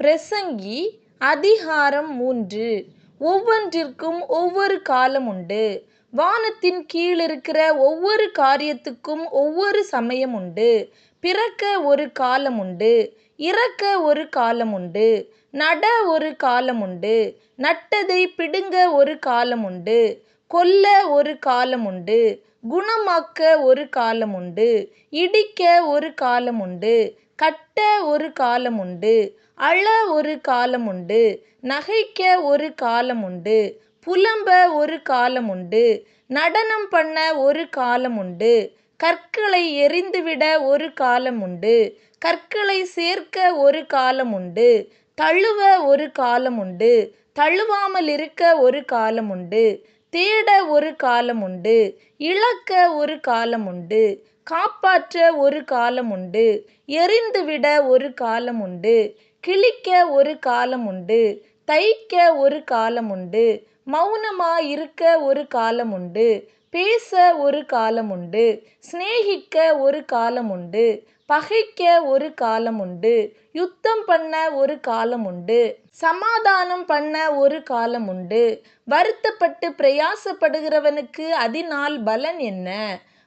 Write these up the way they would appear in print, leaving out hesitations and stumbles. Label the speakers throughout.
Speaker 1: பிரசங்கி அதிகாரம் 3. ஒவ்வொன்றிற்கும் ஒவ்வொரு காலம் உண்டு. வானத்தின் கீழிருக்கிற ஒவ்வொரு காரியத்துக்கும் ஒவ்வொரு சமயம் உண்டு. பிறக்க ஒரு காலம் உண்டு, இறக்க ஒரு காலம் உண்டு, நட ஒரு காலம் உண்டு, நட்டதை பிடுங்க ஒரு காலம் உண்டு, கொல்ல ஒரு காலம் உண்டு, குணமாக்க ஒரு காலம் உண்டு, இடிக்க ஒரு காலம் உண்டு, கட்ட ஒரு காலம் உண்டு, அழ ஒரு காலம் உண்டு, நகைக்க ஒரு காலம் உண்டு, புலம்ப ஒரு காலம் உண்டு, நடனம் பண்ண ஒரு காலம் உண்டு, கற்களை எறிந்துவிட ஒரு காலம் உண்டு, கற்களை சேர்க்க ஒரு காலம் உண்டு, தழுவ ஒரு காலம் உண்டு, தழுவாமலிருக்க ஒரு காலம் உண்டு, தேட ஒரு காலம் உண்டு, இழக்க ஒரு காலம் உண்டு, காப்பாற்ற ஒரு காலம் உண்டு, எறிந்துவிட ஒரு காலம் உண்டு, கிழிக்க ஒரு காலம் உண்டு, தைக்க ஒரு காலம் உண்டு, மௌனமாயிருக்க ஒரு காலம் உண்டு, பேச ஒரு காலம் உண்டு, சிநேகிக்க ஒரு காலம் உண்டு, பகைக்க ஒரு காலம் உண்டு, யுத்தம் பண்ண ஒரு காலம் உண்டு, சமாதானம் பண்ண ஒரு காலம் உண்டு. வருத்தப்பட்டு பிரயாசப்படுகிறவனுக்கு அதனால் பலன் என்ன?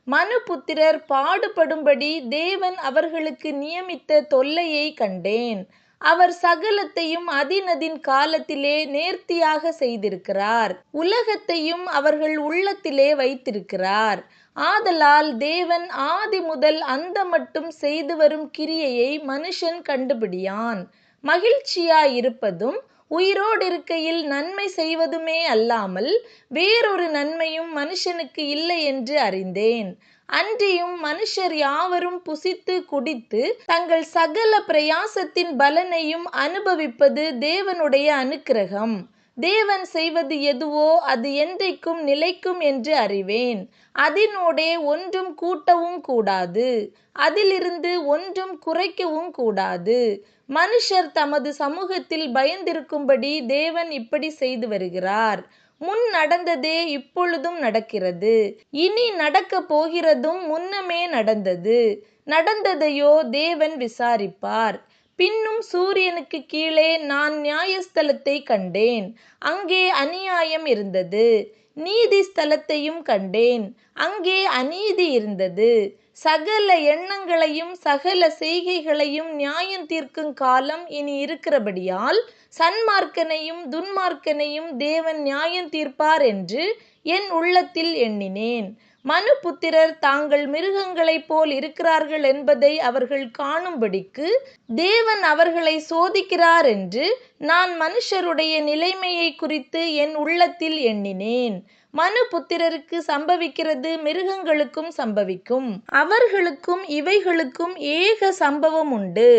Speaker 1: மனுபுத்திரர் பாடுபடும்படி தேவன் அவர்களுக்கு நியமித்த தொல்லையை கண்டேன். அவர் சகலத்தையும் அதினதின் காலத்திலே நேர்த்தியாக செய்திருக்கிறார். உலகத்தையும் அவர்கள் உள்ளத்திலே வைத்திருக்கிறார். ஆதலால் தேவன் ஆதி முதல் அந்த மட்டும் செய்து வரும் கிரியையை மனுஷன் கண்டுபிடியான். மகிழ்ச்சியாயிருப்பதும் உயிரோடிருக்கையில் நன்மை செய்வதுமே அல்லாமல் வேறொரு நன்மையும் மனுஷனுக்கு இல்லை என்று அறிந்தேன். அன்றியும் மனுஷர் யாவரும் புசித்து குடித்து தங்கள் சகல பிரயாசத்தின் பலனையும் அனுபவிப்பது தேவனுடைய அனுக்கிரகம். தேவன் செய்வது எதுவோ அது என்றைக்கும் நிலைக்கும் என்று அறிவேன். அதனோடே ஒன்றும் கூட்டவும் கூடாது, அதிலிருந்து ஒன்றும் குறைக்கவும் கூடாது. மனுஷர் தமது சமூகத்தில் பயந்திருக்கும்படி தேவன் இப்படி செய்து வருகிறார். முன் நடந்ததே இப்பொழுதும் நடக்கிறது, இனி நடக்க போகிறதும் முன்னமே நடந்தது. நடந்ததையோ தேவன் விசாரிப்பார். பின்னும் சூரியனுக்கு கீழே நான் நியாயஸ்தலத்தை கண்டேன். அங்கே அநியாயம் இருந்தது. நீதி ஸ்தலத்தையும் கண்டேன். அங்கே அநீதி இருந்தது. சகல எண்ணங்களையும் சகல செய்கைகளையும் நியாயம் தீர்க்கும் காலம் இனி இருக்கிறபடியால் சன்மார்க்கனையும் துன்மார்க்கனையும் தேவன் நியாயம் தீர்ப்பார் என்று என் உள்ளத்தில் எண்ணினேன். மனுபுத்திரர் தாங்கள் மிருகங்களைப் போல் இருக்கிறார்கள் என்பதை அவர்கள் காணும்படிக்கு தேவன் அவர்களை சோதிக்கிறார் என்று நான் மனுஷருடைய நிலைமையை குறித்து என் உள்ளத்தில் எண்ணினேன். மனுபுத்திரருக்கு சம்பவிக்கிறது மிருகங்களுக்கும் சம்பவிக்கும். அவர்களுக்கும் இவைகளுக்கும் ஏக சம்பவம் உண்டு.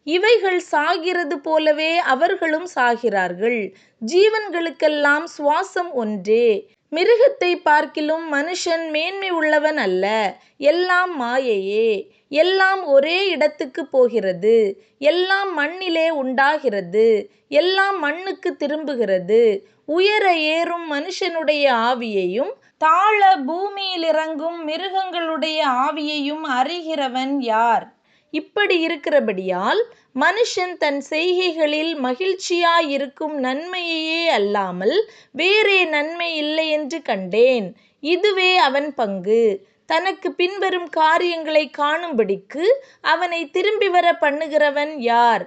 Speaker 1: இவைகள் சாகிறது போலவே அவர்களும் சாகிறார்கள். ஜீவன்களுக்கெல்லாம் சுவாசம் ஒன்றே. மிருகத்தை பார்க்கிலும் மனுஷன் மேன்மை உள்ளவன் அல்ல. எல்லாம் மாயையே. எல்லாம் ஒரே இடத்துக்கு போகிறது. எல்லாம் மண்ணிலே உண்டாகிறது. எல்லாம் மண்ணுக்கு திரும்புகிறது. உயர ஏறும் மனுஷனுடைய ஆவியையும் தாழ பூமியிலிறங்கும் மிருகங்களுடைய ஆவியையும் அறிகிறவன் யார்? இப்படி இருக்கிறபடியால் மனுஷன் தன் செய்கைகளில் மகிழ்ச்சியாயிருக்கும் நன்மையையே அல்லாமல் வேறே நன்மை இல்லை என்று கண்டேன். இதுவே அவன் பங்கு. தனக்கு பின்வரும் காரியங்களை காணும்படிக்கு அவனை திரும்பி வர பண்ணுகிறவன் யார்?